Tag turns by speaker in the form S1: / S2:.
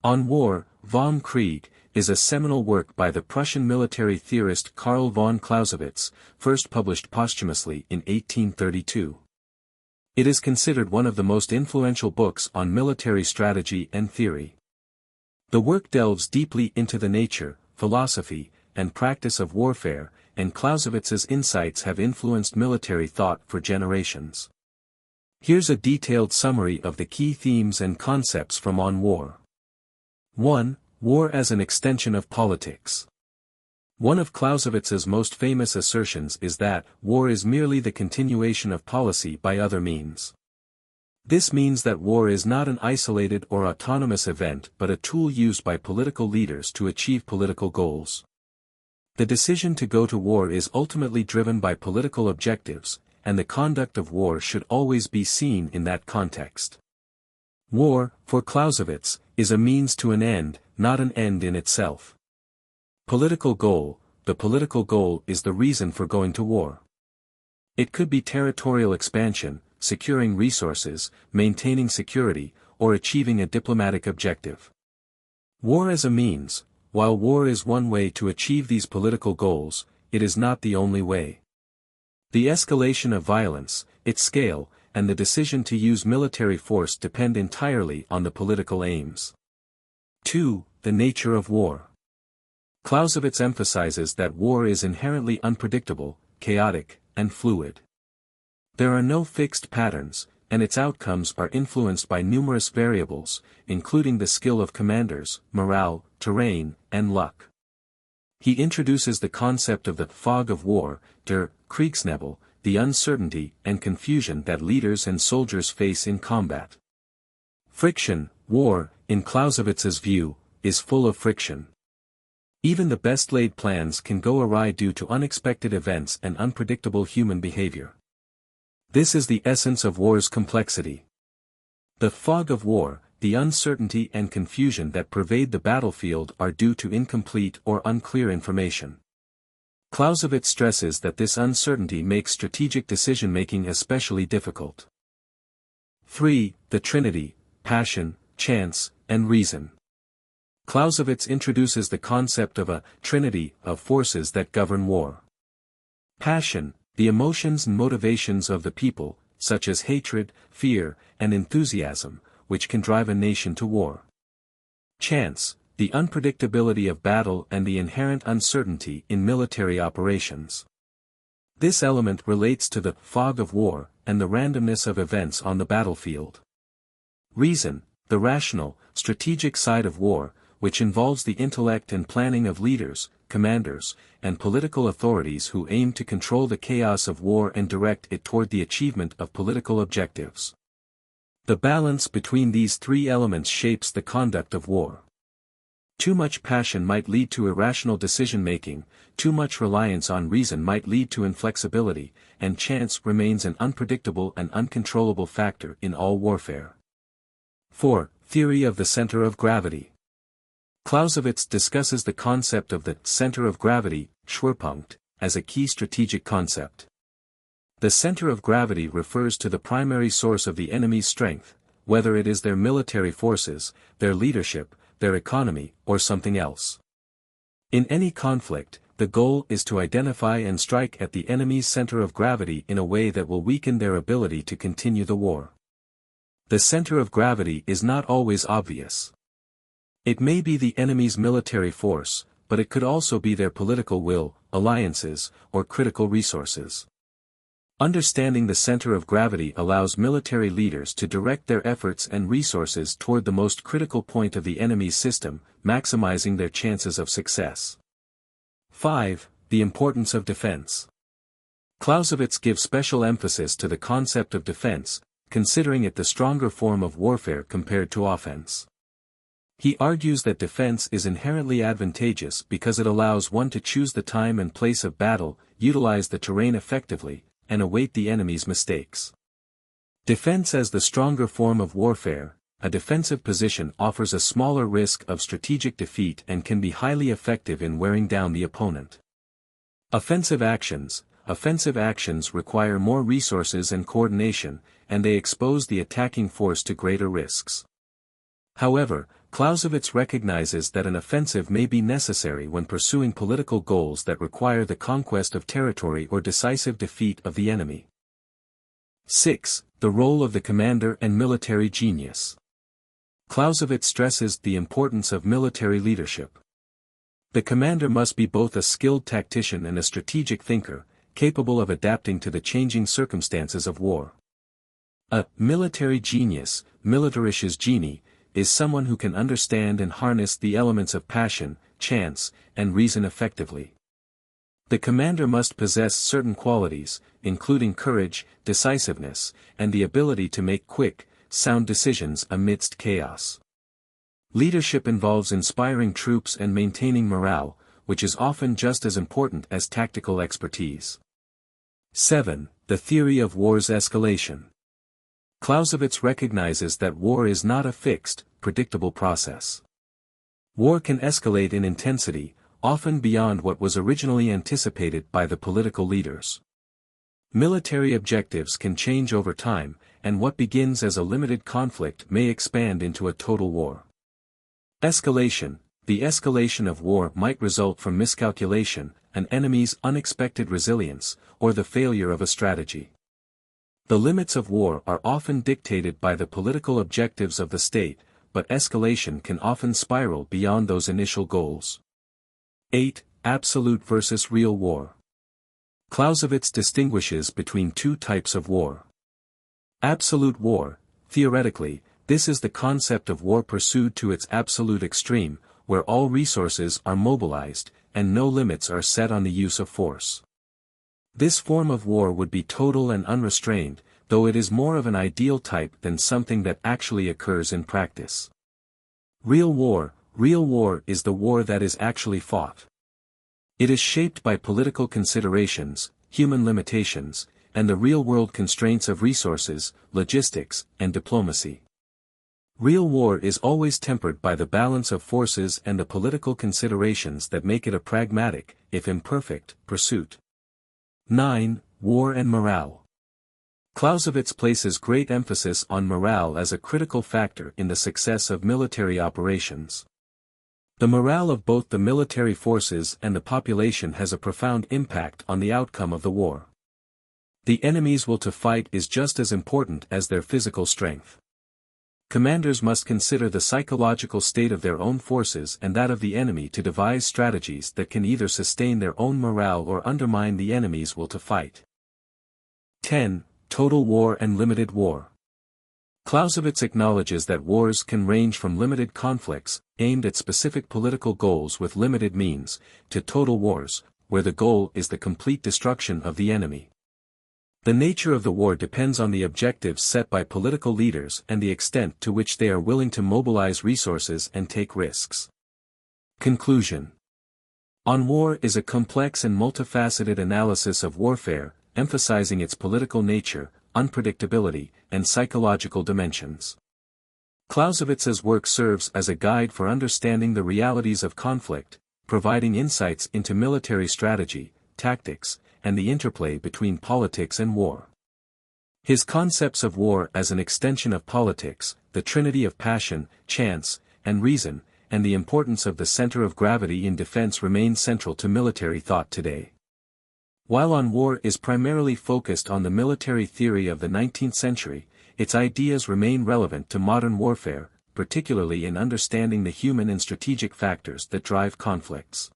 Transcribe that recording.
S1: On War, vom Krieg, is a seminal work by the Prussian military theorist Carl von Clausewitz, first published posthumously in 1832. It is considered one of the most influential books on military strategy and theory. The work delves deeply into the nature, philosophy, and practice of warfare, and Clausewitz's insights have influenced military thought for generations. Here's a detailed summary of the key themes and concepts from On War. 1. War as an extension of politics. One of Clausewitz's most famous assertions is that war is merely the continuation of policy by other means. This means that war is not an isolated or autonomous event but a tool used by political leaders to achieve political goals. The decision to go to war is ultimately driven by political objectives, and the conduct of war should always be seen in that context. War, for Clausewitz, is a means to an end, not an end in itself. Political goal, the political goal is the reason for going to war. It could be territorial expansion, securing resources, maintaining security, or achieving a diplomatic objective. War as a means, while war is one way to achieve these political goals, it is not the only way. The escalation of violence, its scale, and the decision to use military force depend entirely on the political aims. 2. The nature of war. Clausewitz emphasizes that war is inherently unpredictable, chaotic, and fluid. There are no fixed patterns, and its outcomes are influenced by numerous variables, including the skill of commanders, morale, terrain, and luck. He introduces the concept of the fog of war, der Kriegsnebel, the uncertainty and confusion that leaders and soldiers face in combat. Friction, war, in Clausewitz's view, is full of friction. Even the best-laid plans can go awry due to unexpected events and unpredictable human behavior. This is the essence of war's complexity. The fog of war, the uncertainty and confusion that pervade the battlefield are due to incomplete or unclear information. Clausewitz stresses that this uncertainty makes strategic decision-making especially difficult. 3. The Trinity, passion, chance, and reason. Clausewitz introduces the concept of a trinity of forces that govern war. Passion, the emotions and motivations of the people, such as hatred, fear, and enthusiasm, which can drive a nation to war. Chance, the unpredictability of battle and the inherent uncertainty in military operations. This element relates to the fog of war and the randomness of events on the battlefield. Reason, the rational, strategic side of war, which involves the intellect and planning of leaders, commanders, and political authorities who aim to control the chaos of war and direct it toward the achievement of political objectives. The balance between these three elements shapes the conduct of war. Too much passion might lead to irrational decision-making, too much reliance on reason might lead to inflexibility, and chance remains an unpredictable and uncontrollable factor in all warfare. 4. Theory of the center of gravity. Clausewitz discusses the concept of the center of gravity, Schwerpunkt, as a key strategic concept. The center of gravity refers to the primary source of the enemy's strength, whether it is their military forces, their leadership, their economy, or something else. In any conflict, the goal is to identify and strike at the enemy's center of gravity in a way that will weaken their ability to continue the war. The center of gravity is not always obvious. It may be the enemy's military force, but it could also be their political will, alliances, or critical resources. Understanding the center of gravity allows military leaders to direct their efforts and resources toward the most critical point of the enemy's system, maximizing their chances of success. 5. The importance of defense. Clausewitz gives special emphasis to the concept of defense, considering it the stronger form of warfare compared to offense. He argues that defense is inherently advantageous because it allows one to choose the time and place of battle, utilize the terrain effectively, and await the enemy's mistakes. Defense as the stronger form of warfare, a defensive position offers a smaller risk of strategic defeat and can be highly effective in wearing down the opponent. Offensive actions require more resources and coordination, and they expose the attacking force to greater risks. However, Clausewitz recognizes that an offensive may be necessary when pursuing political goals that require the conquest of territory or decisive defeat of the enemy. 6. The role of the commander and military genius. Clausewitz stresses the importance of military leadership. The commander must be both a skilled tactician and a strategic thinker, capable of adapting to the changing circumstances of war. A military genius, militarisches Genie, is someone who can understand and harness the elements of passion, chance, and reason effectively. The commander must possess certain qualities, including courage, decisiveness, and the ability to make quick, sound decisions amidst chaos. Leadership involves inspiring troops and maintaining morale, which is often just as important as tactical expertise. 7. The theory of war's escalation. Clausewitz recognizes that war is not a fixed, predictable process. War can escalate in intensity, often beyond what was originally anticipated by the political leaders. Military objectives can change over time, and what begins as a limited conflict may expand into a total war. Escalation. The escalation of war might result from miscalculation, an enemy's unexpected resilience, or the failure of a strategy. The limits of war are often dictated by the political objectives of the state, but escalation can often spiral beyond those initial goals. 8. Absolute versus real war. Clausewitz distinguishes between two types of war. Absolute war, theoretically, this is the concept of war pursued to its absolute extreme, where all resources are mobilized, and no limits are set on the use of force. This form of war would be total and unrestrained, though it is more of an ideal type than something that actually occurs in practice. Real war is the war that is actually fought. It is shaped by political considerations, human limitations, and the real-world constraints of resources, logistics, and diplomacy. Real war is always tempered by the balance of forces and the political considerations that make it a pragmatic, if imperfect, pursuit. 9. War and morale. Clausewitz places great emphasis on morale as a critical factor in the success of military operations. The morale of both the military forces and the population has a profound impact on the outcome of the war. The enemy's will to fight is just as important as their physical strength. Commanders must consider the psychological state of their own forces and that of the enemy to devise strategies that can either sustain their own morale or undermine the enemy's will to fight. 10. Total war and limited war. Clausewitz acknowledges that wars can range from limited conflicts, aimed at specific political goals with limited means, to total wars, where the goal is the complete destruction of the enemy. The nature of the war depends on the objectives set by political leaders and the extent to which they are willing to mobilize resources and take risks. Conclusion. On War is a complex and multifaceted analysis of warfare, emphasizing its political nature, unpredictability, and psychological dimensions. Clausewitz's work serves as a guide for understanding the realities of conflict, providing insights into military strategy, tactics, and the interplay between politics and war. His concepts of war as an extension of politics, the trinity of passion, chance, and reason, and the importance of the center of gravity in defense remain central to military thought today. While On War is primarily focused on the military theory of the 19th century, its ideas remain relevant to modern warfare, particularly in understanding the human and strategic factors that drive conflicts.